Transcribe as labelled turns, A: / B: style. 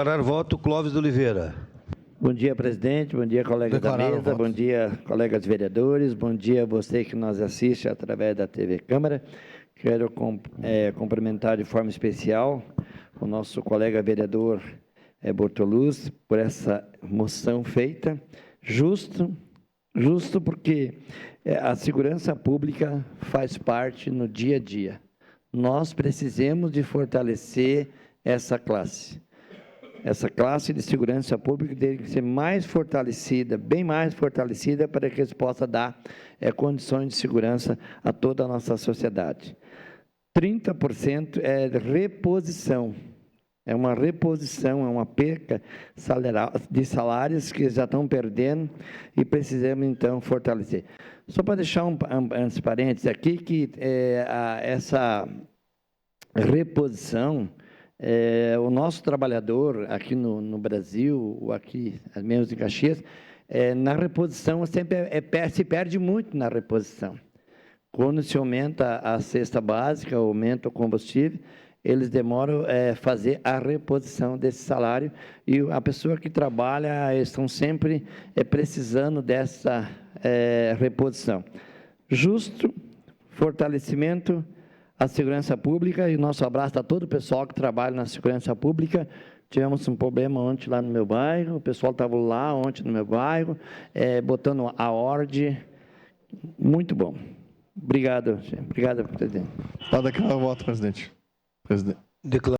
A: Declarar voto, Clóvis de Oliveira.
B: Bom dia, presidente. Bom dia, colegas da mesa.
C: Voto.
B: Bom dia, colegas vereadores. Bom dia a você que nos assiste através da TV Câmara. Quero cumprimentar de forma especial o nosso colega vereador Bortoluz por essa moção feita. Justo porque a segurança pública faz parte no dia a dia. Nós precisamos de fortalecer essa classe. Essa classe de segurança pública tem que ser mais fortalecida, bem mais fortalecida, para que eles possam dar condições de segurança a toda a nossa sociedade. 30% é reposição, é uma reposição, é uma perca de salários que já estão perdendo e precisamos, então, fortalecer. Só para deixar uns parênteses aqui, que essa reposição, o nosso trabalhador aqui no Brasil, ou aqui mesmo em Caxias, na reposição sempre se perde muito na reposição. Quando se aumenta a cesta básica, aumenta o combustível, eles demoram a fazer a reposição desse salário e a pessoa que trabalha estão sempre precisando dessa reposição. Justo, fortalecimento a segurança pública, e nosso abraço a todo o pessoal que trabalha na segurança pública. Tivemos um problema ontem lá no meu bairro, o pessoal estava lá ontem no meu bairro, botando a ordem. Muito bom. Obrigado, presidente.
C: Pode declarar o voto, presidente.